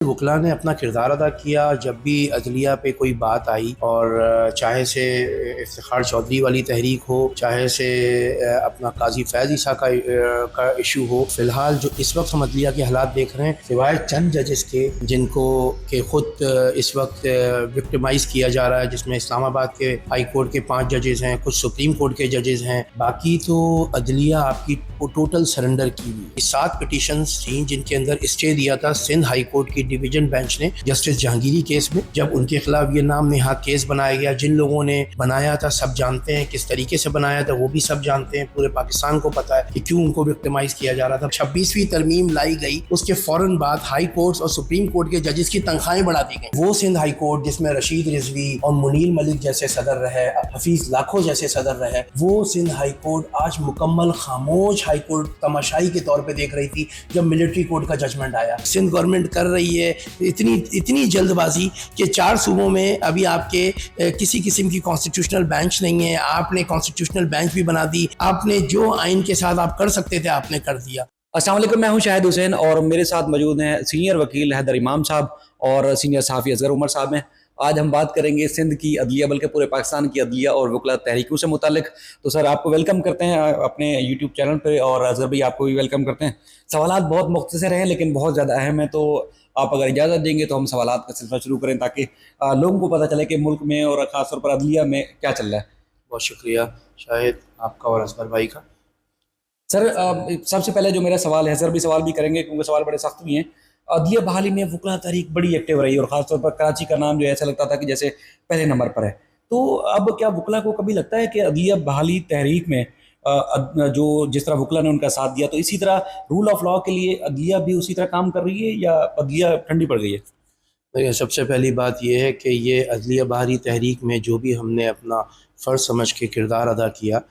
वकला ने अपना किरदार अदा किया जब भी अदलिया पे कोई बात आई, और चाहे से इफ्तिखार चौधरी वाली तहरीक हो, चाहे से अपना काजी फैज़ ईसा का इशू हो। फ़िलहाल जो इस वक्त हम अदलिया के हालात देख रहे हैं, सिवाय चंद जजेस के जिनको के ख़ुद इस वक्त विक्टिमाइज़ किया जा रहा है, जिसमें इस्लामाबाद के हाई कोर्ट के 5 जजेस हैं, कुछ सुप्रीम कोर्ट के जजेस हैं, बाकी तो अदलिया आपकी टोटल सरेंडर की हुई। 7 पिटीशंस थी जिनके अंदर स्टे दिया था सिंध हाई कोर्ट की डिवीजन बेंच ने जस्टिस जहांगीरी केस में, जब उनके खिलाफ ये नाम नेहाद केस बनाया गया। जिन लोगों ने बनाया था सब जानते हैं किस तरीके से बनाया था, वो भी सब जानते हैं, पूरे पाकिस्तान को पता है कि क्यों उनको विक्टिमाइज किया जा रहा था। 26वीं तरमीम लाई गई, उसके फौरन बाद हाई कोर्ट और सुप्रीम कोर्ट के जजेस की तनख्वाहें बढ़ा दी गई। वो सिंध हाई कोर्ट जिसमें रशीद रिजवी और मुनीर मलिक जैसे सदर रहे, हफीज लाखों जैसे सदर रहे, वो सिंध हाई कोर्ट आज मुकम्मल खामोश हाई कोर्ट तमाशाई के तौर पे देख रही थी जब मिलिट्री कोर्ट का जजमेंट आया। सिंध गवर्नमेंट कर रही है इतनी जल्दबाजी कि 4 सूबों में अभी आपके किसी किस्म की कॉन्स्टिट्यूशनल बेंच नहीं है। आपने कॉन्स्टिट्यूशनल बेंच भी बना दी, आपने जो आइन के साथ आप कर सकते थे आपने कर दिया। अस्सलाम वालेकुम, मैं हूं शाहिद हुसैन और मेरे साथ मौजूद हैं सीनियर वकील हैदर इमाम साहब और सीनियर सहाफ़ी असगर उमर साहब हैं। आज हम बात करेंगे सिंध की अदलिया, बल्कि पूरे पाकिस्तान की अदलिया और वकला तहरीकों से मुतालिक। तो सर, आपको वेलकम करते हैं अपने यूट्यूब चैनल पे, और अजहर भाई आपको भी वेलकम करते हैं। सवालात बहुत मुख्तसर हैं लेकिन बहुत ज़्यादा अहम है, तो आप अगर इजाज़त देंगे तो हम सवालात का सिलसिला शुरू करें ताकि लोगों को पता चले कि मुल्क में और ख़ासतौर पर अदलिया में क्या चल रहा है। बहुत शुक्रिया शाहिद आपका और असगर भाई का। सर, सबसे पहले जो मेरा सवाल है, सर भी सवाल भी करेंगे क्योंकि सवाल बड़े सख्त भी हैं। अदलिया बहाली में वकला तहरीक बड़ी एक्टिव रही और ख़ासतौर पर कराची का नाम जो है ऐसा लगता था कि जैसे पहले नंबर पर है। तो अब क्या वकला को कभी लगता है कि अदलिया बहाली तहरीक में जो जिस तरह वकला ने उनका साथ दिया, तो इसी तरह रूल ऑफ लॉ के लिए अदलिया भी उसी तरह काम कर रही है या अदलिया ठंडी पड़ गई है? देखिए, सबसे पहली बात यह है कि ये अदलिया बहाली तहरीक में जो भी हमने अपना फ़र्ज़ समझ के किरदार अदा किया,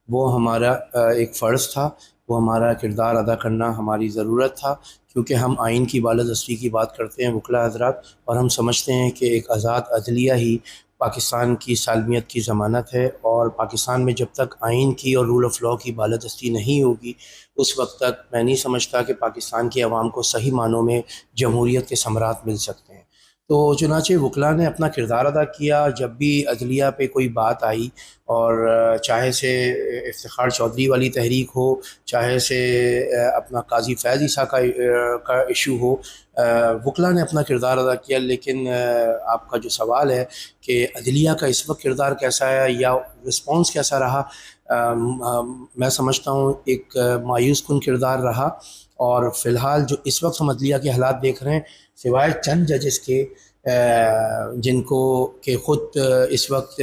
वो हमारा एक फ़र्ज़ था, वो हमारा किरदार अदा करना हमारी ज़रूरत था, क्योंकि हम आइन की बालादस्ती की बात करते हैं वकला हज़रात, और हम समझते हैं कि एक आज़ाद अदलिया ही पाकिस्तान की सालमियत की ज़मानत है। और पाकिस्तान में जब तक आइन की और रूल ऑफ़ लॉ की बालादस्ती नहीं होगी, उस वक्त तक मैं नहीं समझता कि पाकिस्तान की आवाम को सही मानों में जमहूरियत के समरात मिल सकते हैं। तो चुनांचे वकला ने अपना किरदार अदा किया जब भी अदलिया पे कोई बात आई, और चाहे से इफ्तिखार चौधरी वाली तहरीक हो, चाहे से अपना काजी फैज़ ईसा का इशू हो, वकला ने अपना किरदार अदा किया। लेकिन आपका जो सवाल है कि अदलिया का इस वक्त किरदार कैसा है या रिस्पॉन्स कैसा रहा, मैं समझता हूँ एक मायूस कुन किरदार रहा। और फ़िलहाल जो इस वक्त हम अदलिया के हालात देख रहे हैं, सिवाय चंद जजेस के जिनको के ख़ुद इस वक्त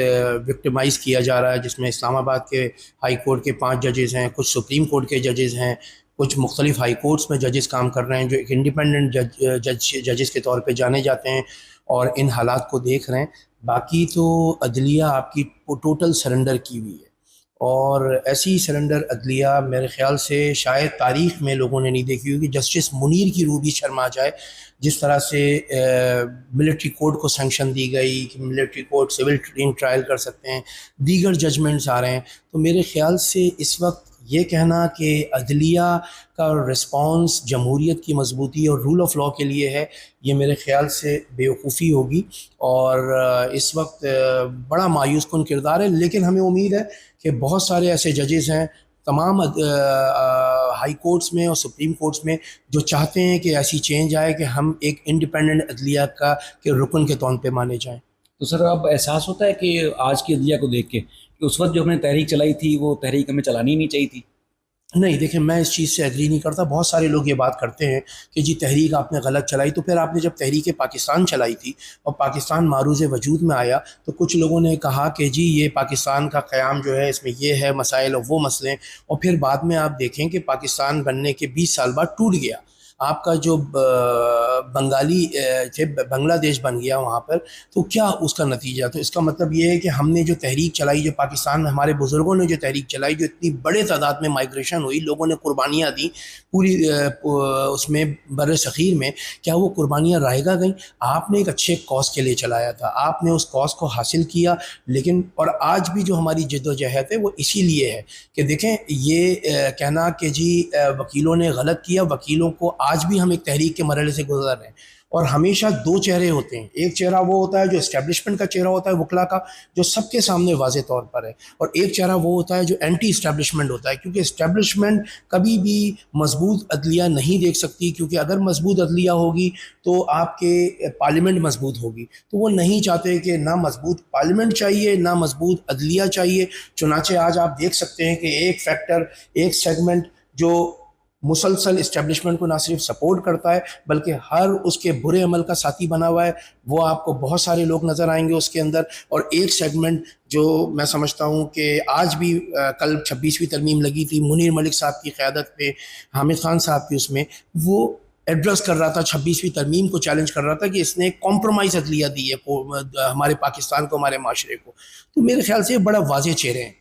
विक्टिमाइज़ किया जा रहा है, जिसमें इस्लामाबाद के हाई कोर्ट के 5 जजेस हैं, कुछ सुप्रीम कोर्ट के जजेस हैं, कुछ मुख्तलिफ़ हाई कोर्ट्स में जजेस काम कर रहे हैं जो एक इंडिपेंडेंट जजेस के तौर पे जाने जाते हैं, और इन हालात को देख रहे हैं। बाकी तो अदलिया आपकी टोटल सरेंडर की हुई है, और ऐसी सरेंडर अदलिया मेरे ख़्याल से शायद तारीख़ में लोगों ने नहीं देखी होगी। जस्टिस मुनीर की रूह भी शर्मा जाए जिस तरह से मिलिट्री कोर्ट को सेंक्शन दी गई कि मिलिट्री कोर्ट सिविल ट्रायल कर सकते हैं, दीगर जजमेंट्स आ रहे हैं। तो मेरे ख़्याल से इस वक्त ये कहना कि अदलिया का रिस्पॉन्स जमहूरियत की मजबूती और रूल ऑफ़ लॉ के लिए है, ये मेरे ख़्याल से बेवकूफ़ी होगी। और इस वक्त बड़ा मायूस कुन किरदार है, लेकिन हमें उम्मीद है कि बहुत सारे ऐसे जजेस हैं तमाम हाई कोर्ट्स में और सुप्रीम कोर्ट्स में जो चाहते हैं कि ऐसी चेंज आए कि हम एक इंडिपेंडेंट अदलिया का के रुकन के तौर पे माने जाएं। तो सर, अब एहसास होता है कि आज की अदलिया को देख के कि उस वक्त जो हमने तहरीक चलाई थी वो तहरीक हमें चलानी नहीं चाहिए थी? नहीं, देखिए, मैं इस चीज़ से एग्री नहीं करता। बहुत सारे लोग ये बात करते हैं कि जी तहरीक आपने गलत चलाई, तो फिर आपने जब तहरीक पाकिस्तान चलाई थी और पाकिस्तान मारूज़ वजूद में आया, तो कुछ लोगों ने कहा कि जी ये पाकिस्तान का क़याम जो है इसमें ये है मसाइल और वो मसले, और फिर बाद में आप देखें कि पाकिस्तान बनने के 20 साल बाद टूट गया। आपका जो बंगाली थे, बांग्लादेश बन गया वहाँ पर, तो क्या उसका नतीजा? तो इसका मतलब ये है कि हमने जो तहरीक चलाई, जो पाकिस्तान में हमारे बुज़ुर्गों ने जो तहरीक चलाई, जो इतनी बड़े तादाद में माइग्रेशन हुई, लोगों ने कुर्बानियाँ दी पूरी उसमें बर सग़ीर में, क्या वो कुर्बानियाँ रायगा गईं? आपने एक अच्छे कॉज के लिए चलाया था, आपने उस कॉज को हासिल किया। लेकिन और आज भी जो हमारी जद्दोजहद है वो इसीलिए है कि देखें, ये कहना कि जी वकीलों ने गलत किया, वकीलों को आज भी हम एक तहरीक के मरहले से गुजर रहे हैं। और हमेशा दो चेहरे होते हैं। एक चेहरा वो होता है जो इस्टेब्लिशमेंट का चेहरा होता है वकला का, जो सबके सामने वाज़े तौर पर है, और एक चेहरा वो होता है जो एंटी इस्टेब्लिशमेंट होता है, क्योंकि इस्टेब्लिशमेंट कभी भी मजबूत अदलिया नहीं देख सकती, क्योंकि अगर मजबूत अदलिया होगी तो आपके पार्लियामेंट मजबूत होगी। तो वो नहीं चाहते कि ना मजबूत पार्लियामेंट चाहिए ना मजबूत अदलिया चाहिए। चुनाचे आज आप देख सकते हैं कि एक फैक्टर, एक सेगमेंट जो मुसलसल इस्टेब्लिशमेंट को ना सिर्फ सपोर्ट करता है बल्कि हर उसके बुरे अमल का साथी बना हुआ है, वो आपको बहुत सारे लोग नज़र आएंगे उसके अंदर। और एक सेगमेंट जो मैं समझता हूँ कि आज भी कल 26वीं तरमीम लगी थी मुनीर मलिक साहब की क़यादत पे, हामिद खान साहब की, उसमें वो एड्रेस कर रहा था 26वीं तरमीम को, चैलेंज कर रहा था कि इसने कॉम्प्रोमाइज़ अदलिया दी है हमारे पाकिस्तान को, हमारे माशरे को। तो मेरे ख्याल से बड़ा वाज़ेह चेहरे हैं।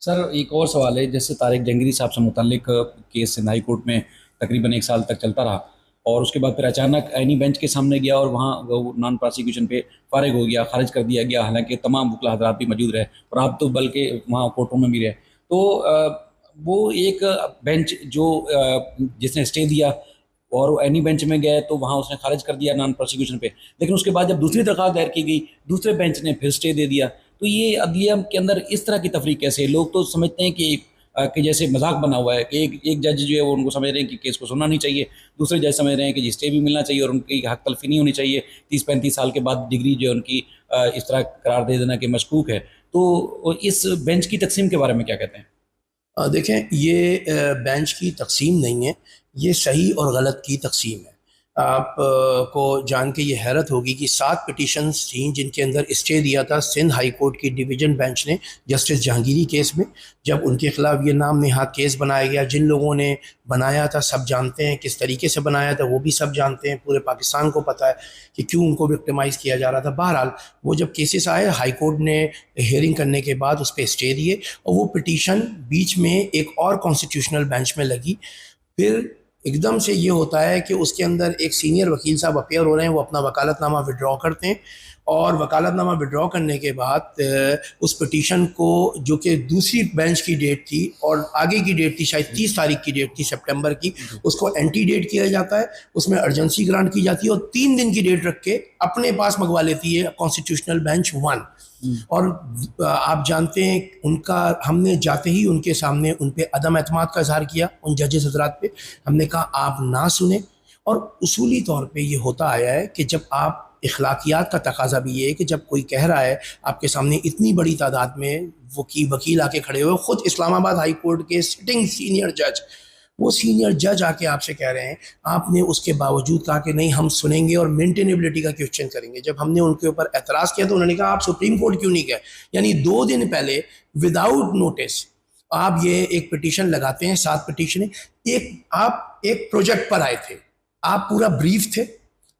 सर एक और सवाल है, जैसे तारिक जंगरी साहब से मुतालिक केस सिंध हाई कोर्ट में तकरीबन 1 साल तक चलता रहा और उसके बाद फिर अचानक आईनी बेंच के सामने गया और वहाँ वो नॉन प्रोसिक्यूशन पे फारिग हो गया, खारिज कर दिया गया, हालांकि तमाम वकला हज़रात भी मौजूद रहे और आप तो बल्कि वहाँ कोर्टों में भी रहे। तो वो एक बेंच जो जिसने स्टे दिया और एनी बेंच में गए तो वहाँ उसने खारिज कर दिया नॉन प्रोसिक्यूशन पे, लेकिन उसके बाद जब दूसरी दरख्वास्त दायर की गई दूसरे बेंच ने फिर स्टे दे दिया। तो ये अदलिया के अंदर इस तरह की तफरीक कैसे है? लोग तो समझते हैं कि जैसे मजाक बना हुआ है कि एक जज जो है वो उनको समझ रहे हैं कि केस को सुनना नहीं चाहिए, दूसरे जज समझ रहे हैं कि जी स्टे भी मिलना चाहिए और उनकी हक तलफी नहीं होनी चाहिए, 30-35 साल के बाद डिग्री जो है उनकी इस तरह करार दे देना कि मशकूक है। तो इस बेंच की तकसीम के बारे में क्या कहते हैं? देखें, ये बेंच की तकसीम नहीं है, ये सही और गलत की तकसीम है। आप को जान के ये हैरत होगी कि 7 पिटीशंस थी जिनके अंदर स्टे दिया था सिंध हाई कोर्ट की डिवीज़न बेंच ने जस्टिस जहांगीरी केस में। जब उनके ख़िलाफ़ ये नाम नेहाद केस बनाया गया, जिन लोगों ने बनाया था सब जानते हैं, किस तरीके से बनाया था वो भी सब जानते हैं, पूरे पाकिस्तान को पता है कि क्यों उनको विक्टिमाइज़ किया जा रहा था। बहरहाल वो जब केसेस आए हाई कोर्ट ने हेयरिंग करने के बाद उस पर स्टे दिए और वो पिटीशन बीच में एक और कॉन्स्टिट्यूशनल बेंच में लगी। फिर एकदम से ये होता है कि उसके अंदर एक सीनियर वकील साहब अपेयर हो रहे हैं, वो अपना वकालतनामा विड्रॉ करते हैं और वकालतनामा विड्रॉ करने के बाद उस पिटीशन को, जो कि दूसरी बेंच की डेट थी और आगे की डेट थी, शायद 30 तारीख की डेट थी सितंबर की, उसको एंटी डेट किया जाता है, उसमें अर्जेंसी ग्रांट की जाती है और 3 दिन की डेट रख के अपने पास मंगवा लेती है कॉन्स्टिट्यूशनल बेंच 1। और आप जानते हैं उनका, हमने जाते ही उनके सामने उन पे अदम एतमाद का इजहार किया, उन जजेस हजरात पे। हमने कहा आप ना सुने। और उसूली तौर पे ये होता आया है कि जब आप, इखलाकियात का तकाजा भी ये है कि जब कोई कह रहा है आपके सामने इतनी बड़ी तादाद में वकील आके खड़े हुए, खुद इस्लामाबाद हाई कोर्ट के सिटिंग सीनियर जज, वो सीनियर जज आके आपसे कह रहे हैं, आपने उसके बावजूद कहा कि नहीं हम सुनेंगे और मेंटेनेबिलिटी का क्वेश्चन करेंगे। जब हमने उनके ऊपर एतराज़ किया तो उन्होंने कहा आप सुप्रीम कोर्ट क्यों नहीं गए? यानी 2 दिन पहले विदाउट नोटिस आप ये एक पिटीशन लगाते हैं, 7 पिटीशनें। आप एक प्रोजेक्ट पर आए थे, आप पूरा ब्रीफ थे,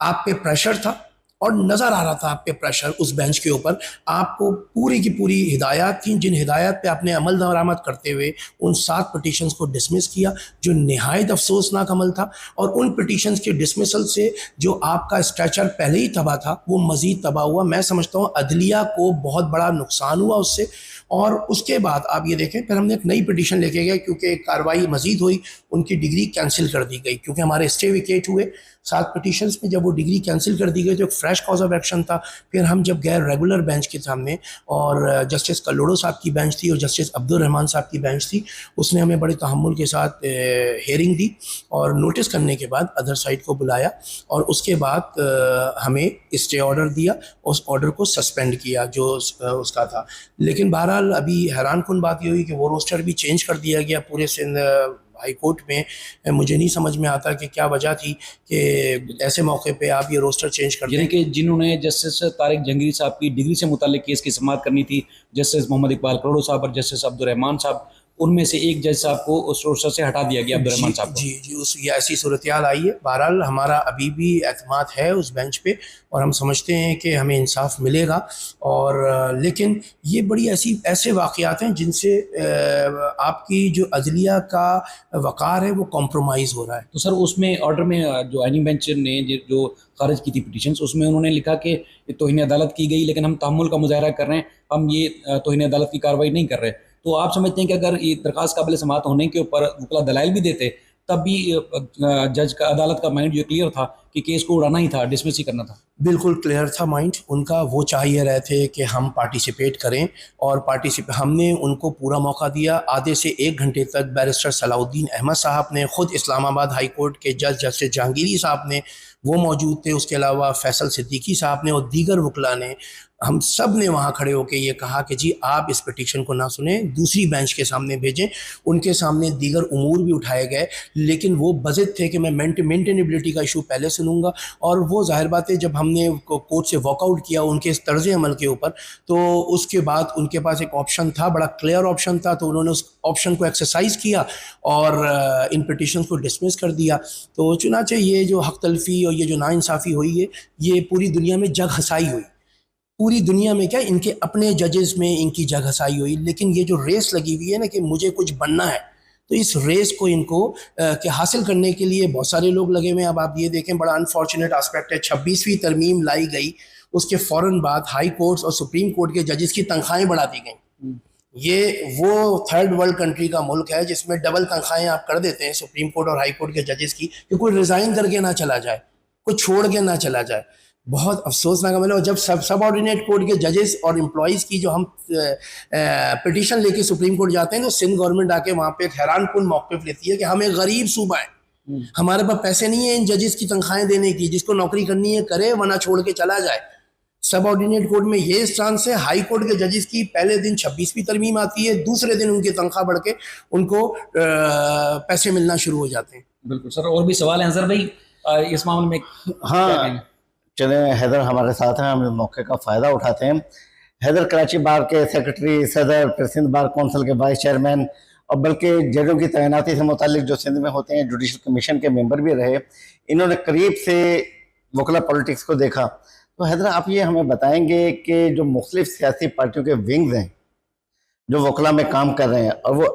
आप पे प्रेशर था और नज़र आ रहा था आप पे प्रेशर उस बेंच के ऊपर। आपको पूरी की पूरी हिदायत थी, जिन हिदायत पे आपने अमल दरामद करते हुए उन 7 पिटीशंस को डिसमिस किया, जो नहायत अफसोसनाक अमल था। और उन पिटीशंस के डिसमिसल से जो आपका स्ट्रेचर पहले ही तबाह था वो मज़ीद तबाह हुआ। मैं समझता हूँ अदलिया को बहुत बड़ा नुकसान हुआ उससे। और उसके बाद आप ये देखें, फिर हमने एक नई पिटीशन लेके गए क्योंकि कार्रवाई मजीद हुई, उनकी डिग्री कैंसिल कर दी गई क्योंकि हमारे स्टे विकेट हुए 7 पिटीशंस में। जब वो डिग्री कैंसिल कर दी गई तो एक फ्रेश कॉज ऑफ एक्शन था। फिर हम जब गए रेगुलर बेंच के सामने, और जस्टिस कल्लोड़ो साहब की बेंच थी और जस्टिस अब्दुल रहमान साहब की बेंच थी, उसने हमें बड़े तहम्मुल के साथ हेयरिंग दी और नोटिस करने के बाद अदर साइड को बुलाया और उसके बाद हमें स्टे ऑर्डर दिया, उस ऑर्डर को सस्पेंड किया जो उसका था। लेकिन बहरहाल अभी हैरान कुन बात ये हुई कि वो रोस्टर भी चेंज कर दिया गया पूरे सिंध हाई कोर्ट में। मुझे नहीं समझ में आता कि क्या वजह थी कि ऐसे मौके पे आप ये रोस्टर चेंज कर दें। यानी कि जिन्होंने जस्टिस तारिक जंगरी साहब की डिग्री से मुताल्लिक केस की समाअत करनी थी, जस्टिस मोहम्मद इकबाल करोड़ो साहब और जस्टिस अब्दुल रहमान साहब, उनमें से एक जज साहब को उस रोस्टर से हटा दिया गया, अब्दुल रहमान साहब को। जी उस ये ऐसी सूरत आई है। बहरहाल हमारा अभी भी एतमाद है उस बेंच पे और हम समझते हैं कि हमें इंसाफ मिलेगा। और लेकिन ये बड़ी ऐसे वाक़यात हैं जिनसे आपकी जो अदलिया का वक़ार है वो कॉम्प्रोमाइज़ हो रहा है। तो सर उसमें ऑर्डर में जो आईनी बेंच ने जो खारिज की थी पिटीशंस, उसमें उन्होंने लिखा कि तौहीन अदालत की गई, लेकिन हम तहम्मुल का मुजाहरा कर रहे हैं, हम ये तौहीन अदालत की कार्रवाई नहीं कर रहे। तो आप समझते हैं कि अगर ये दरखास्त काबिल समाअत होने के ऊपर वकला दलाइल भी देते तब भी जज का, अदालत का माइंड ये क्लियर था कि केस को उड़ाना ही था, डिसमिस ही करना था? बिल्कुल क्लियर था माइंड उनका। वो चाह ये रहे थे कि हम पार्टिसिपेट करें, और हमने उनको पूरा मौका दिया। आधे से 1 घंटे तक बैरिस्टर सलाउद्दीन अहमद साहब ने, ख़ुद इस्लामाबाद हाई कोर्ट के जज जस्टिस जहांगीरी साहब ने, वो मौजूद थे। उसके अलावा फैसल सिद्दीकी साहब ने और दीगर वकला ने, हम सब ने वहाँ खड़े होकर ये कहा कि जी आप इस पिटीशन को ना सुने, दूसरी बेंच के सामने भेजें। उनके सामने दीगर उमूर भी उठाए गए, लेकिन वो बज़िद थे कि मैं मेंटेनेबिलिटी का इशू पहले सुनूंगा। और वो ज़ाहिर बात है, जब हमने कोर्ट से वॉकआउट किया उनके इस तर्ज़ अमल के ऊपर, तो उसके बाद उनके पास एक ऑप्शन था, बड़ा क्लियर ऑप्शन था, तो उन्होंने उस ऑप्शन को एक्सरसाइज किया और इन पिटीशन को डिसमिस कर दिया। तो चुनांचे ये जो हक़ तलफ़ी और ये जो नाइंसाफ़ी हुई है, ये पूरी दुनिया में जग हसाई हुई। पूरी दुनिया में क्या, इनके अपने जजेस में इनकी जग हसाई हुई। लेकिन ये जो रेस लगी हुई है ना कि मुझे कुछ बनना है, तो इस रेस को इनको के हासिल करने के लिए बहुत सारे लोग लगे हुए हैं। अब आप ये देखें, बड़ा अनफॉर्चुनेट एस्पेक्ट है, 26वीं तरमीम लाई गई, उसके फ़ौरन बाद हाई कोर्ट्स और सुप्रीम कोर्ट के जजेस की तनख्वाहें बढ़ा दी गई। ये वो थर्ड वर्ल्ड कंट्री का मुल्क है जिसमें डबल तनख्वाहें आप कर देते हैं सुप्रीम कोर्ट और हाई कोर्ट के जजेस की, कि कोई रिज़ाइन करके ना चला जाए, कोई छोड़ के ना चला जाए। बहुत अफसोसनाक अमल है। और जब सब ऑर्डिनेट कोर्ट के जजेस और एम्प्लॉयज़ की जो हम पिटीशन लेके सुप्रीम कोर्ट जाते हैं, तो सिंध गवर्नमेंट आके वहाँ पे एक हैरानकुन मौक़िफ़ लेती है कि हम एक गरीब सूबा है, हमारे पास पैसे नहीं है इन जजेस की तनख्वाहें देने की, जिसको नौकरी करनी है करे, वरना छोड़ के चला जाए। सब ऑर्डिनेट कोर्ट में ये स्टांस है। हाई कोर्ट के जजेस की पहले दिन 26वीं तरमीम आती है, दूसरे दिन उनकी तनख्वाह बढ़ के उनको पैसे मिलना शुरू हो जाते हैं। बिल्कुल सर, और भी सवाल हैं अजहर भाई इस मामले में? हाँ, चले हैदर हमारे साथ हैं, हम इस मौके का फ़ायदा उठाते हैं। हैदर कराची बार के सेक्रेटरी, सदर, फिर सिंध बार कौंसिल के वाइस चेयरमैन, और बल्कि जजों की तैनाती से मुतालिक जो सिंध में होते हैं जुडिशल कमीशन के मेंबर भी रहे। इन्होंने करीब से वकला पॉलिटिक्स को देखा। तो हैदर, आप ये हमें बताएंगे कि जो मुख्तलिफ सियासी पार्टियों के विंग्स हैं जो वकला में काम कर रहे हैं, और वो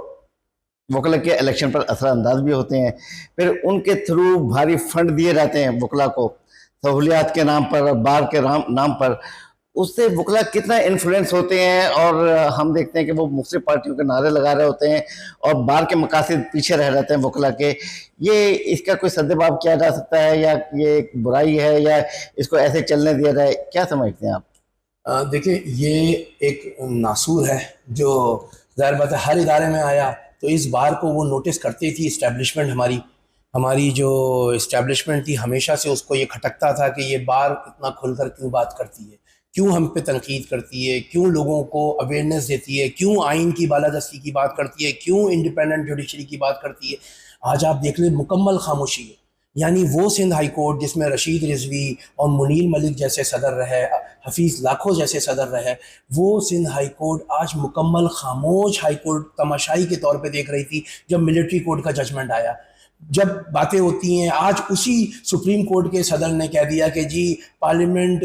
वकला के इलेक्शन पर असरअंदाज भी होते हैं, फिर उनके थ्रू भारी फंड दिए जाते हैं वकला को सहूलियात के नाम पर, बार के नाम पर, उससे वकला कितना इन्फ्लुएंस होते हैं। और हम देखते हैं कि वो मुख्तलिफ पार्टियों के नारे लगा रहे होते हैं और बार के मकासद पीछे रह जाते हैं वकला के। ये इसका कोई सद्देबाब किया जा सकता है, या ये एक बुराई है, या इसको ऐसे चलने दिया जाए, क्या समझते हैं आप? देखिए, ये एक नासूर है जो ज़ाहिर बात है हर इदारे में आया, तो इस बार को वो नोटिस करती थी इस्टेब्लिशमेंट। हमारी जो इस्टेब्लिशमेंट थी, हमेशा से उसको ये खटकता था कि ये बार इतना खुलकर क्यों बात करती है, क्यों हम पे तनकीद करती है, क्यों लोगों को अवेयरनेस देती है, क्यों आइन की बालादस्ती की बात करती है, क्यों इंडिपेंडेंट जुडिशरी की बात करती है। आज आप देख लें, मुकम्मल खामोशी है। यानी वो सिंध हाई कोर्ट जिसमें रशीद रिजवी और मुनीर मलिक जैसे सदर रहे, हफीज़ लाखों जैसे सदर रहे, वो सिंध हाई कोर्ट आज मुकम्मल खामोश हाई कोर्ट तमाशाई के तौर पे देख रही थी जब मिलिट्री कोर्ट का जजमेंट आया। जब बातें होती हैं, आज उसी सुप्रीम कोर्ट के सदर ने कह दिया कि जी पार्लियामेंट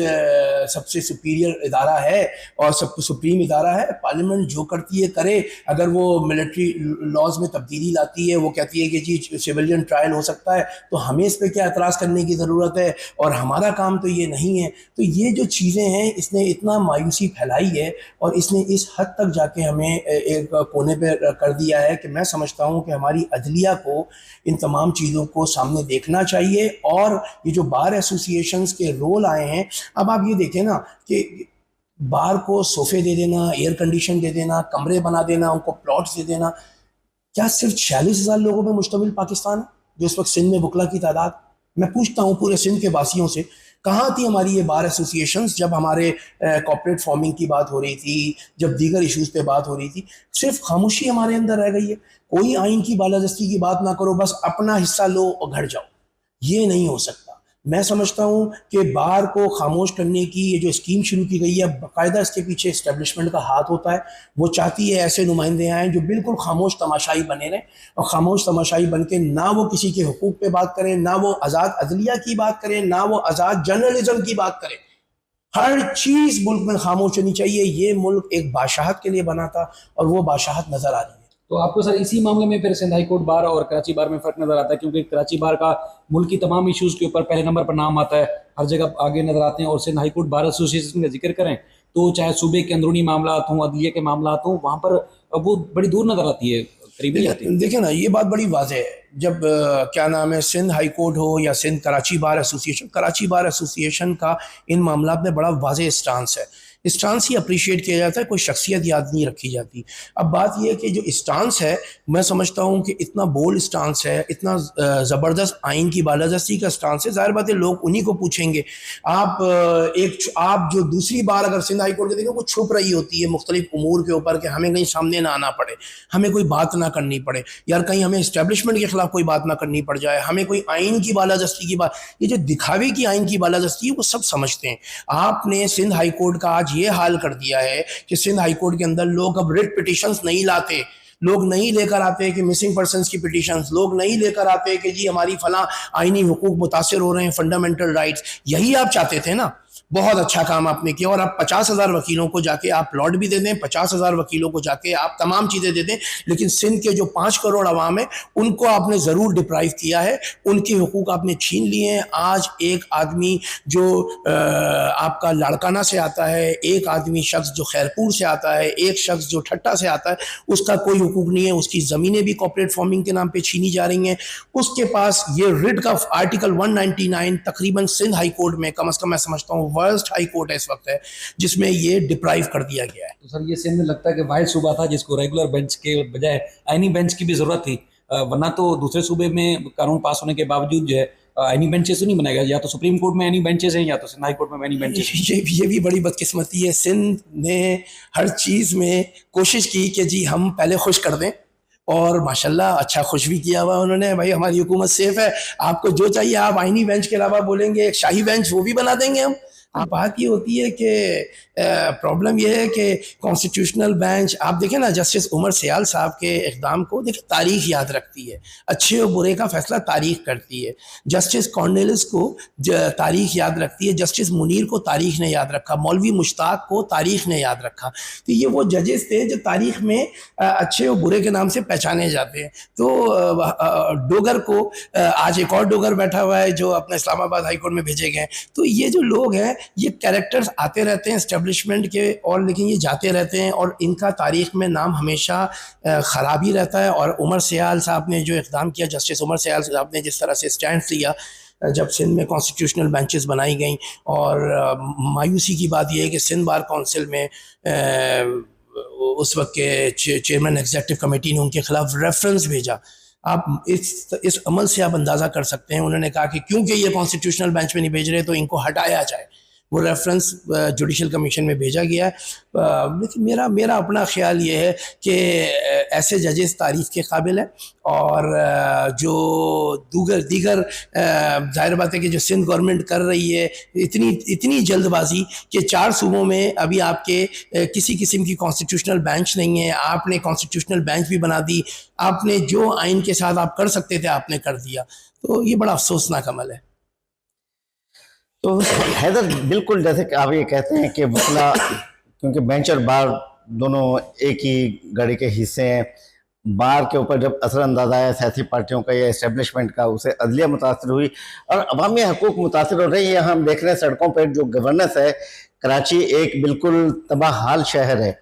सबसे सुपीरियर इदारा है और सब सुप्रीम इदारा है, पार्लियामेंट जो करती है करे। अगर वो मिलिट्री लॉज में तब्दीली लाती है, वो कहती है कि जी सिविलियन ट्रायल हो सकता है, तो हमें इस पर क्या एतराज़ करने की ज़रूरत है, और हमारा काम तो ये नहीं है। तो ये जो चीज़ें हैं, इसने इतना मायूसी फैलाई है और इसने इस हद तक जाके हमें एक कोने पर कर दिया है कि मैं समझता हूँ कि हमारी अदलिया को इन तमाम चीज़ों को सामने देखना चाहिए। और ये जो बार एसोसिएशंस के रोल आए हैं, अब आप ये देखें ना कि बार को सोफे दे देना, एयर कंडीशन दे देना, कमरे बना देना, उनको प्लॉट्स दे देना, क्या सिर्फ 46,000 लोगों में मुश्तमिल पाकिस्तान है जो इस वक्त सिंध में वकला की तादाद? मैं पूछता हूँ पूरे सिंध के वासियों से, कहाँ थी हमारी ये बार एसोसिएशंस जब हमारे कॉर्पोरेट फॉर्मिंग की बात हो रही थी, जब दीगर इश्यूज़ पे बात हो रही थी? सिर्फ खामोशी हमारे अंदर रह गई है। कोई आइन की बालादस्ती की बात ना करो, बस अपना हिस्सा लो और घर जाओ। ये नहीं हो सकता। मैं समझता हूँ कि बार को खामोश करने की ये जो स्कीम शुरू की गई है, बाकायदा इसके पीछे इस्टेब्लिशमेंट का हाथ होता है। वो चाहती है ऐसे नुमाइंदे आएँ जो बिल्कुल खामोश तमाशाई बने रहें, और खामोश तमाशाई बन के ना वो किसी के हुकूक पे बात करें, ना वो आज़ाद अदलिया की बात करें, ना वो आज़ाद जर्नलिज्म की बात करें। हर चीज़ मुल्क में खामोश होनी चाहिए। ये मुल्क एक बादशाहत के लिए बना था और वो बादशाहत नज़र आ रही है। तो आपको सर इसी मामले में फिर सिंध हाई कोर्ट बार और कराची बार में फ़र्क नज़र आता है, क्योंकि कराची बार का मुल्क की तमाम इश्यूज़ के ऊपर पहले नंबर पर नाम आता है, हर जगह आगे नज़र आते हैं, और Sindh high court bar association का जिक्र करें तो चाहे सूबे के अंदरूनी मामला हों, अदलिया के मामला हों, वहाँ पर वो बड़ी दूर नज़र आती है। करीब नहीं जाती। देखिए ना, ये बात बड़ी वाज़ेह है। जब क्या नाम है, सिंध हाई कोर्ट हो या सिंध कराची बार एसोसिएशन का इन मामलात में बड़ा वाज़ेह स्टांस है। स्टांस ही अप्रिशिएट किया जाता है, कोई शख्सियत याद नहीं रखी जाती। अब बात यह है कि जो स्टांस है, मैं समझता हूँ कि इतना बोल्ड स्टांस है, इतना ज़बरदस्त आइन की बालादस्ती का स्टांस है, ज़ाहिर बात है लोग उन्हीं को पूछेंगे। आप जो दूसरी बार अगर सिंध हाई कोर्ट के देखें, वो छुप रही होती है मुख्तलिफ उमूर के ऊपर कि हमें कहीं सामने ना आना पड़े, हमें कोई बात ना करनी पड़े, यार कहीं हमें इस्टेब्लिशमेंट के खिलाफ कोई बात ना करनी पड़ जाए, हमें कोई आइन की बालादस्ती की बात, ये जो दिखावे की आइन की बालादस्ती है वो सब समझते हैं। आपने सिंध हाई कोर्ट का आज ये हाल कर दिया है कि सिंध हाई कोर्ट के अंदर लोग अब रिट पिटिशंस नहीं लाते, लोग नहीं लेकर आते कि मिसिंग पर्सन्स की पिटिशंस, लोग नहीं लेकर आते कि जी हमारी फला आईनी हुकूक मुतासिर हो रहे हैं, फंडामेंटल राइट्स। यही आप चाहते थे ना, बहुत अच्छा काम आपने किया। और आप 50,000 वकीलों को जाके आप प्लॉट भी दे दें, 50,000 वकीलों को जाके आप तमाम चीज़ें दे दें, लेकिन सिंध के जो 5 करोड़ अवाम है उनको आपने ज़रूर डिप्राइव किया है, उनके हुकूक आपने छीन लिए हैं। आज एक आदमी जो आपका लाड़काना से आता है, एक आदमी शख्स जो खैरपुर से आता है, एक शख्स जो ठट्टा से आता है, उसका कोई हुकूक नहीं है। उसकी ज़मीनें भी कॉर्पोरेट फार्मिंग के नाम पे छीनी जा रही हैं। उसके पास ये रिट का आर्टिकल 199 तकरीबन सिंध हाई कोर्ट में, कम अज़ कम मैं समझता हूँ वर्स्ट हाई कोर्ट है इस वक्त है, जिसमें ये डिप्राइव कर दिया गया है। तो सर ये सिंध लगता है कि वाहिद सूबा था जिसको रेगुलर बेंच के बजाय आईनी बेंच की भी ज़रूरत थी, वरना तो दूसरे सूबे में कानून पास होने के बावजूद जो है आईनी बेंचेस तो नहीं बनाएगा। या तो सुप्रीम कोर्ट में आईनी बेंचेस हैं या तो सिंध हाई कोर्ट में आईनी बेंचेस हैं। ये भी बड़ी बदकिस्मती है। सिंध ने हर चीज़ में कोशिश की कि जी हम पहले खुश कर दें, और माशाल्लाह अच्छा खुश भी किया हुआ उन्होंने। भाई हमारी हुकूमत सेफ है, आपको जो चाहिए आप आईनी बेंच के अलावा बोलेंगे एक शाही बेंच, वो भी बना देंगे हम। बात ये होती है कि प्रॉब्लम ये है कि कॉन्स्टिट्यूशनल बेंच, आप देखें ना जस्टिस उमर सयाल साहब के इक़दाम को देखिए, तारीख याद रखती है, अच्छे और बुरे का फैसला तारीख करती है। जस्टिस कॉर्नेलिस को तारीख याद रखती है, जस्टिस मुनीर को तारीख ने याद रखा, मौलवी मुश्ताक को तारीख ने याद रखा। तो ये वो जजेस थे जो तारीख में अच्छे और बुरे के नाम से पहचाने जाते हैं। तो डोगर को आज एक और डोगर बैठा हुआ है जो अपने इस्लामाबाद हाई कोर्ट में भेजे गए। तो ये जो लोग हैं, ये कैरेक्टर्स आते रहते हैं एस्टेब्लिशमेंट के, और लेकिन ये जाते रहते हैं, और इनका तारीख में नाम हमेशा ख़राब ही रहता है। और उमर सयाल साहब ने जो इक़दाम किया, जस्टिस उमर सयाल साहब ने जिस तरह से स्टैंड लिया जब सिंध में कॉन्स्टिट्यूशनल बेंचेस बनाई गई, और मायूसी की बात यह है कि सिंध बार काउंसिल में उस वक्त के चेयरमैन एग्जीक्यूटिव कमेटी ने उनके खिलाफ रेफरेंस भेजा। आप इस अमल से आप अंदाज़ा कर सकते हैं, उन्होंने कहा कि क्योंकि ये कॉन्स्टिट्यूशनल बेंच में नहीं भेज रहे तो इनको हटाया जाए। वो रेफरेंस जुडिशल कमीशन में भेजा गया है। लेकिन मेरा अपना ख्याल ये है कि ऐसे जजेस तारीफ़ के काबिल हैं, और जो दीगर ज़ाहिर बात है कि जो सिंध गवर्नमेंट कर रही है, इतनी जल्दबाजी कि 4 सूबों में अभी आपके किसी किस्म की कॉन्स्टिट्यूशनल बेंच नहीं है। आपने कॉन्स्टिट्यूशनल बेंच भी बना दी, आपने जो आइन के साथ आप कर सकते थे आपने कर दिया। तो ये बड़ा अफसोसनाक अमल है। तो हैदर, बिल्कुल जैसे कि आप ये कहते हैं कि वकला, क्योंकि बेंच और बार दोनों एक ही गाड़ी के हिस्से हैं, बार के ऊपर जब असरअंदाज आया सियासी पार्टियों का या इस्टेब्लिशमेंट का, उसे अदलिया मुतासर हुई और अवामी हकूक मुतासर हो रही है। हम देख रहे हैं सड़कों पर जो गवर्नेंस है, कराची एक बिल्कुल तबाह हाल शहर है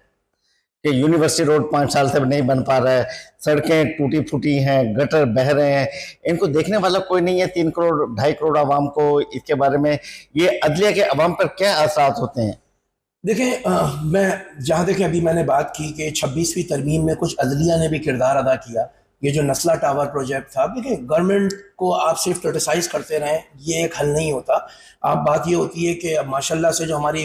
कि यूनिवर्सिटी रोड 5 साल से नहीं बन पा रहा है, सड़कें टूटी फूटी हैं, गटर बह रहे हैं, इनको देखने वाला कोई नहीं है। 3 करोड़ 2.5 करोड़ आवाम को इसके बारे में, ये अदलिया के अवाम पर क्या असरात होते हैं? देखें, मैं जहाँ देखें अभी मैंने बात की कि 26वीं तरमीम में कुछ अदलिया ने भी किरदार अदा किया। ये जो नस्ला टावर प्रोजेक्ट था, देखिए गवर्नमेंट को आप सिर्फ क्रिटिसाइज़ करते रहें, ये एक हल नहीं होता। आप बात ये होती है कि अब माशाल्लाह से जो हमारी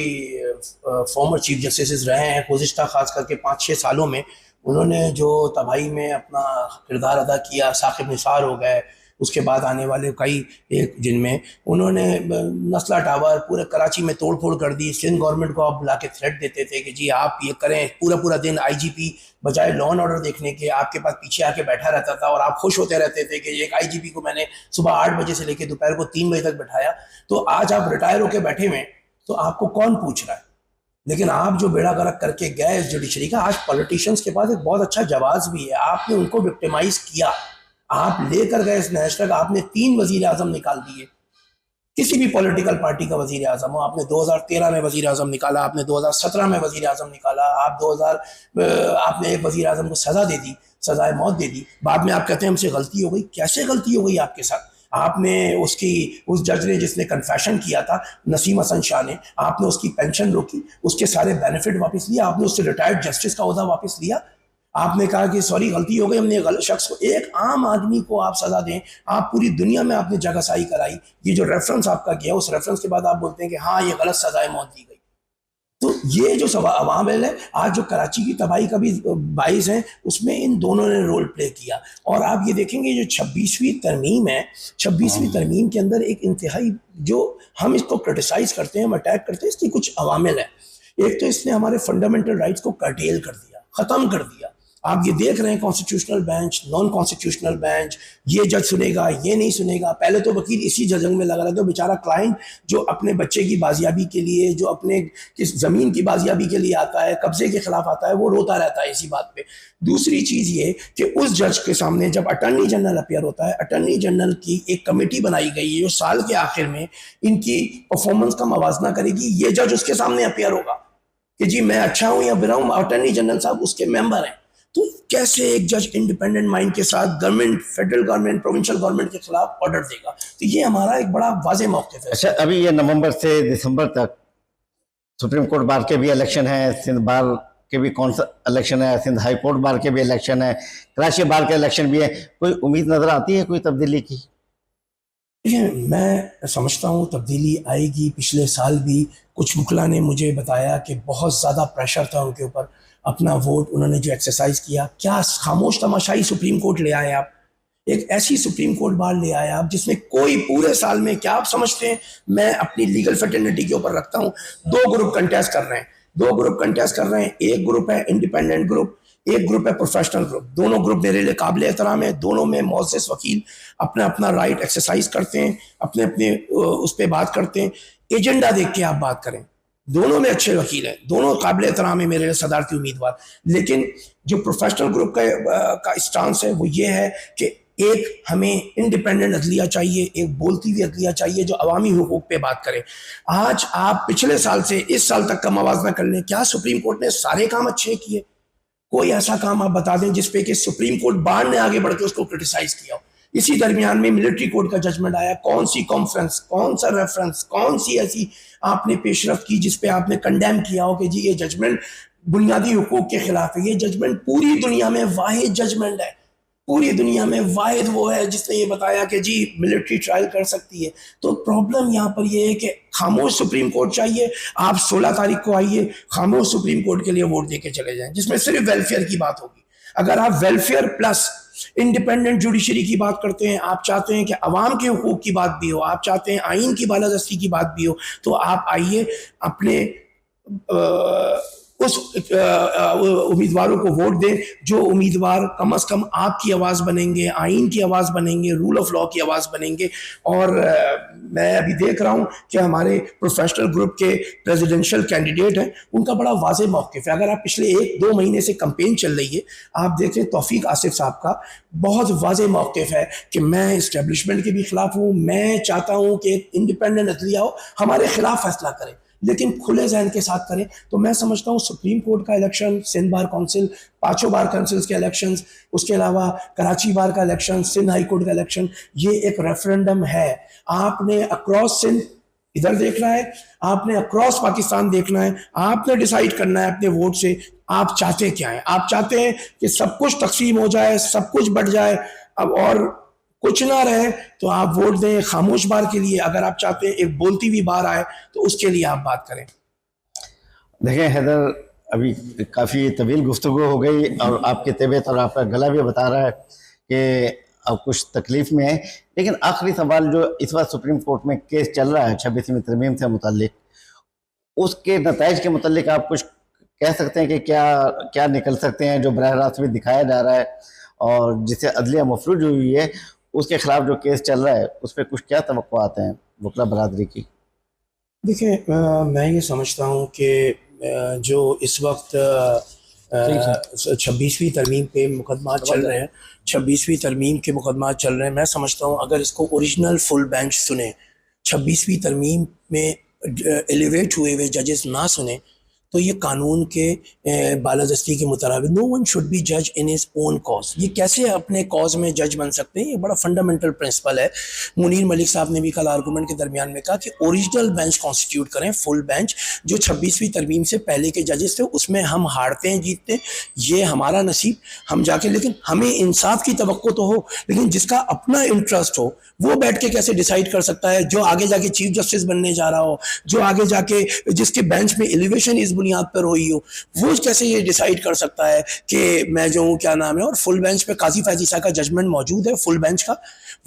फॉर्मर चीफ जस्टिस रहे हैं गुज़िश्ता ख़ास करके 5-6 सालों में, उन्होंने जो तबाही में अपना किरदार अदा किया, साकिब निसार हो गए, उसके बाद आने वाले कई एक जिनमें उन्होंने नस्ला टावर पूरे कराची में तोड़ फोड़ कर दी। सिंध गवर्नमेंट को आप बुला के थ्रेट देते थे कि जी आप ये करें, पूरा दिन आईजीपी बजाय लॉ एंड ऑर्डर देखने के आपके पास पीछे आके बैठा रहता था, और आप खुश होते रहते थे कि एक आईजीपी को मैंने सुबह 8 बजे से लेकर दोपहर को 3 बजे तक बैठाया। तो आज आप रिटायर होकर बैठे हुए, तो आपको कौन पूछ रहा है? लेकिन आप जो बेड़ा गर्क करके गए इस जुडिशरी का, आज पॉलिटिशियंस के पास एक बहुत अच्छा जवाब भी है। आपने उनको विक्टिमाइज किया, आप लेकर गए इस नहज तक, आपने 3 वजीर आजम निकाल दिए। किसी भी पॉलिटिकल पार्टी का वजीर आजम हो, आपने 2013 में वजीर आजम निकाला, आपने 2017 में वजीर आजम निकाला, आपने एक वजीर आजम को सजा दे दी। सजाए मौत दे दी, बाद में आप कहते हैं हमसे गलती हो गई। कैसे गलती हो गई आपके साथ? आपने उस जज ने जिसने कन्फेशन किया था, नसीम हसन शाह ने, आपने उसकी पेंशन रोकी, उसके सारे बेनिफिट वापस लिया, आपने उससे रिटायर्ड जस्टिस का ओहदा वापस लिया। आपने कहा कि सॉरी गलती हो गई, हमने गलत शख्स को, एक आम आदमी को आप सजा दें, आप पूरी दुनिया में आपने जगहसाई कराई। ये जो रेफरेंस आपका गया, उस रेफरेंस के बाद आप बोलते हैं कि हाँ ये गलत सजाए मौत दी गई। तो ये जो अवामिल है, आज जो कराची की तबाही का भी बाइस है, उसमें इन दोनों ने रोल प्ले किया। और आप ये देखेंगे जो 26वीं तरमीम है, 26वीं तरमीम के अंदर एक इंतहाई, जो हम इसको क्रिटिसाइज करते हैं, हम अटैक करते हैं, इसकी कुछ अवामिल है। एक तो इसने हमारे फंडामेंटल राइट्स को कर्टेल कर दिया, ख़त्म कर दिया। आप ये देख रहे हैं constitutional bench, non constitutional bench, ये जज सुनेगा, ये नहीं सुनेगा। पहले तो वकील इसी जजंग में लगा रहता है, बेचारा क्लाइंट जो अपने बच्चे की बाजियाबी के लिए, जो अपने किस ज़मीन की बाजियाबी के लिए आता है, कब्जे के खिलाफ आता है, वो रोता रहता है इसी बात पे। दूसरी चीज़ ये कि उस जज के सामने जब अटर्नी जनरल अपियर होता है, अटर्नी जनरल की एक कमेटी बनाई गई है जो साल के आखिर में इनकी परफॉर्मेंस का मवाजना करेगी। ये जज उसके सामने अपियर होगा कि जी मैं अच्छा हूँ या बुरा हूँ, अटर्नी जनरल साहब उसके मेंबर हैं। तो कैसे एक जज इंडिपेंडेंट माइंड के साथ government, federal government, provincial government के खिलाफ ऑर्डर देगा? तो ये हमारा एक बड़ा वाज़ेह मौक़िफ़ है। अच्छा, अभी ये नवंबर से दिसंबर तक सुप्रीम कोर्ट बार के भी इलेक्शन है, सिंध बार के भी कौन सा इलेक्शन है, सिंध हाई कोर्ट बार के भी इलेक्शन है, कराची बार का इलेक्शन भी है। कोई उम्मीद नजर आती है कोई तब्दीली की? देखिए, मैं समझता हूँ तब्दीली आएगी। पिछले साल भी कुछ वकला ने मुझे बताया कि बहुत ज़्यादा प्रेशर था उनके ऊपर, अपना वोट उन्होंने जो एक्सरसाइज किया, क्या खामोश तमाशाई सुप्रीम कोर्ट ले आए आप। एक ऐसी सुप्रीम कोर्ट बार ले आए आप जिसमें कोई पूरे साल में, क्या आप समझते हैं, मैं अपनी लीगल फर्टिलिटी के ऊपर रखता हूँ, 2 ग्रुप कंटेस्ट कर रहे हैं, 2 ग्रुप कंटेस्ट कर रहे हैं। एक ग्रुप है इंडिपेंडेंट ग्रुप, एक ग्रुप है प्रोफेशनल ग्रुप। दोनों ग्रुप मेरे लिए काबिल एहतराम है, दोनों में मोअज़्ज़ज़ वकील अपना अपना राइट एक्सरसाइज करते हैं, अपने अपने उस पर बात करते हैं। एजेंडा देख के आप बात करें, दोनों में अच्छे वकील हैं, दोनों काबिल एहतराम है मेरे लिए सदारती उम्मीदवार। लेकिन जो प्रोफेशनल ग्रुप का स्टांस है वो ये है कि एक हमें इंडिपेंडेंट अदलिया चाहिए, एक बोलती हुई अदलिया चाहिए जो अवामी हुकूक पे बात करे। आज आप पिछले साल से इस साल तक का मवाजना कर लें, क्या सुप्रीम कोर्ट ने सारे काम अच्छे किए? कोई ऐसा काम आप बता दें जिसपे कि सुप्रीम कोर्ट बार ने आगे बढ़ के उसको क्रिटिसाइज किया हो। इसी दरमियान में मिलिट्री कोर्ट का जजमेंट आया, कौन सी कॉन्फ्रेंस, कौन सा रेफरेंस, कौन सी ऐसी आपने पेशरफ की जिसपे आपने कंडेम किया हो कि जी ये जजमेंट बुनियादी हुकूक के खिलाफ है। ये जजमेंट पूरी दुनिया में वाहिद जजमेंट है, पूरी दुनिया में वाहिद वो है जिसने ये बताया कि जी मिलिट्री ट्रायल कर सकती है। तो प्रॉब्लम यहाँ पर ये है कि खामोश सुप्रीम कोर्ट चाहिए। आप 16 तारीख को आइए, खामोश सुप्रीम कोर्ट के लिए वोट देके चले जाएं, जिसमें सिर्फ वेलफेयर की बात होगी। अगर आप वेलफेयर प्लस इंडिपेंडेंट जुडिशरी की बात करते हैं, आप चाहते हैं कि अवाम के हुकूक की बात भी हो, आप चाहते हैं आइन की बालादस्ती की बात भी हो, तो आप आइए, अपने उस उम्मीदवारों को वोट दें जो उम्मीदवार कम अज़ कम आपकी आवाज़ बनेंगे, आइन की आवाज़ बनेंगे, रूल ऑफ लॉ की आवाज़ बनेंगे। और मैं अभी देख रहा हूँ कि हमारे प्रोफेशनल ग्रुप के प्रेसिडेंशियल कैंडिडेट हैं, उनका बड़ा वाज़ेह मौक़िफ़ है। अगर आप पिछले 1-2 महीने से कैंपेन चल रही है, आप देखें तौफीक आसिफ साहब का बहुत वाज़ेह मौक़िफ़ है कि मैं इस्टेब्लिशमेंट के भी ख़िलाफ़ हूँ, मैं चाहता हूँ कि एक इंडिपेंडेंट अदलिया हो, हमारे खिलाफ फैसला करे, लेकिन खुले जहन के साथ करें। तो मैं समझता हूँ सुप्रीम कोर्ट का election, Sindh bar council, 5 bar councils के इलेक्शंस, उसके अलावा कराची बार का इलेक्शन, सिंध हाई कोर्ट का इलेक्शन, ये एक रेफरेंडम है। आपने अक्रॉस सिंध इधर देखना है, आपने अक्रॉस पाकिस्तान देखना है, आपने डिसाइड करना है अपने वोट से आप चाहते क्या हैं। आप चाहते हैं कि सब कुछ तकसीम हो जाए, सब कुछ बढ़ जाए, अब और कुछ ना रहे, तो आप वोट दें खामोश बार के लिए। अगर आप चाहते हैं एक बोलती हुई बार आए, तो उसके लिए आप बात करें। देखें हैदर, अभी काफ़ी तवील गुफ्तगू हो गई और आपकी तबीयत और आपका गला भी बता रहा है कि आप कुछ तकलीफ़ में है। लेकिन आखिरी सवाल, जो इस बार सुप्रीम कोर्ट में केस चल रहा है 26वीं तरमीम से मुताल्लिक, उसके नताइज के मुताल्लिक आप कुछ कह सकते हैं कि क्या क्या निकल सकते हैं जो बराह रास्त भी दिखाया जा रहा है, और जिससे अदलिया मफरूज हुई है उसके खिलाफ जो केस चल रहा है उस पर कुछ क्या तवक्कुआत हैं वकला बरादरी की? देखिए, मैं ये समझता हूँ कि जो इस वक्त 26वीं तरमीम पे मुकदमा चल रहे हैं, 26वीं तरमीम के मुकदमा चल रहे हैं, मैं समझता हूँ अगर इसको ओरिजिनल फुल बेंच सुने, 26वीं तरमीम में एलिवेट हुए हुए जजेस ना सुने, तो ये कानून के बालादस्ती के मुताबिक नो वन शुड बी जज इन हिज ओन कॉज। ये कैसे अपने कॉज में जज बन सकते हैं, ये बड़ा फंडामेंटल प्रिंसिपल है। मुनीर मलिक साहब ने भी कल आर्गूमेंट के दरमियान में कहा कि ओरिजिनल बेंच कॉन्स्टिट्यूट करें, फुल बेंच। जो 26वीं तरमीम से पहले के जजेस थे उसमें हम हारते हैं जीतते हैं, ये हमारा नसीब, हम जाके, लेकिन हमें इंसाफ की तवक्को तो हो, लेकिन जिसका अपना इंटरेस्ट हो वो बैठ के कैसे डिसाइड कर सकता है, जो आगे जाके चीफ जस्टिस बनने जा रहा हो, जो आगे जाके जिसके बेंच में एलिवेशन इस बुनियाद पर हुई हो, वो कैसे ये डिसाइड कर सकता है कि मैं जो हूँ क्या नाम है। और फुल बेंच पे काजी फैज ईसा का जजमेंट मौजूद है, फुल बेंच का,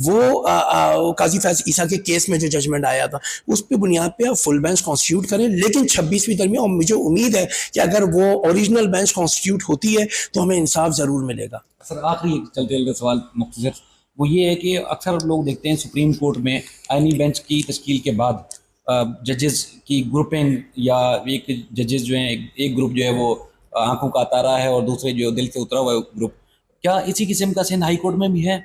वो काजी फैज ईसा के केस में जो जजमेंट आया था उस पे बुनियाद पे आप फुल बेंच कॉन्स्टिट्यूट करें। लेकिन 26वीं तरमीम, और मुझे उम्मीद है कि अगर वो ओरिजिनल बेंच कॉन्स्टिट्यूट होती है तो हमें इंसाफ जरूर मिलेगा। सर आखिरी चलते चलते सवाल मुख्तसर, वो ये है कि अक्सर लोग देखते हैं सुप्रीम कोर्ट में आईनी बेंच की तश्कील के बाद जजेस की ग्रुपिंग, या एक जजेस जो हैं एक ग्रुप जो है वो आंखों का तारा है और दूसरे जो दिल से उतरा हुआ ग्रुप, क्या इसी किस्म का सिंध हाई कोर्ट में भी है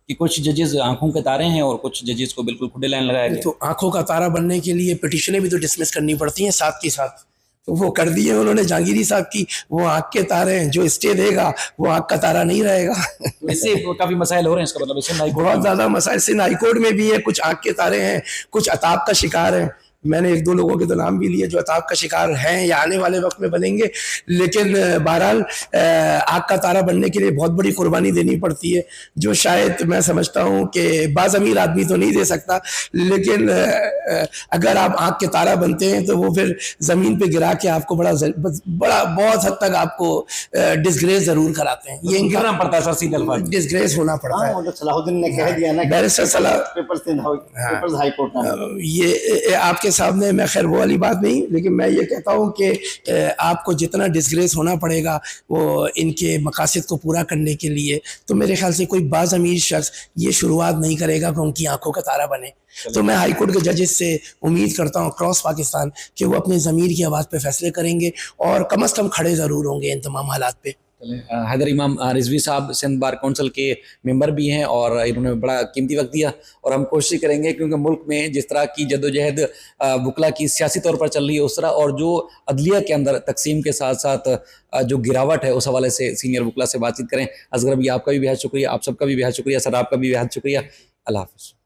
कि कुछ जजेस आंखों के तारे हैं और कुछ जजेस को बिल्कुल खुले लाइन लगाया गया? तो आंखों का तारा बनने के लिए पिटिशनें भी तो डिसमिस करनी पड़ती हैं साथ के साथ, तो वो कर दिए उन्होंने जहांगीरी साहब की। वो आंख के तारे हैं, जो स्टे देगा वो आंख का तारा नहीं रहेगा। इससे काफी मसाइल हो रहे हैं, इसका मतलब सिंध हाई कोर्ट बहुत ज्यादा मसाइल सिंध हाईकोर्ट में भी है, कुछ आंख के तारे हैं, कुछ अताब का शिकार है। मैंने एक दो लोगों के तो नाम भी लिए जो अताब का शिकार हैं या आने वाले वक्त में बनेंगे। लेकिन बहरहाल आग का तारा बनने के लिए बहुत बड़ी कुर्बानी देनी पड़ती है, जो शायद मैं समझता हूँ कि बाज़ अमीर आदमी तो नहीं दे सकता, लेकिन अगर आप आग के तारा बनते हैं तो वो फिर ज़मीन पे गिरा के आपको बड़ा बहुत हद तक आपको डिसग्रेस ज़रूर कराते हैं। ये गिरना पड़ता है सर, सीधे अल्फाज डिसग्रेस होना पड़ता है। सलाहुद्दीन ने कह दिया ना, बैरिस्टर सलाह पेपर्स हाई कोर्ट में, ये आपके सामने, मैं खैर वो वाली बात नहीं, लेकिन मैं ये कहता हूँ कि आपको जितना डिसग्रेस होना पड़ेगा वो इनके मकासद को पूरा करने के लिए, तो मेरे ख्याल से कोई बाज़ अमीर शख्स ये शुरुआत नहीं करेगा कि उनकी आंखों का तारा बने। तो मैं हाई कोर्ट के जजेस से उम्मीद करता हूँ अक्रॉस पाकिस्तान कि वो अपने ज़मीर की आवाज़ पे फैसले करेंगे और कम अज़ कम खड़े ज़रूर होंगे इन तमाम हालात पे। हैदर इमाम रिजवी साहब सिंध बार कौंसिल के मेंबर भी हैं और इन्होंने बड़ा कीमती वक्त दिया, और हम कोशिश करेंगे क्योंकि मुल्क में जिस तरह की जद्दोजहद वकला की सियासी तौर पर चल रही है उस तरह, और जो अदलिया के अंदर तकसीम के साथ साथ जो गिरावट है उस हवाले से सीनियर वकला से बातचीत करें। असगर भी आपका भी बेहद शुक्रिया, आप सबका भी बेहद शुक्रिया, सर आपका भी बेहद शुक्रिया। अल्लाह हाफ़िज़।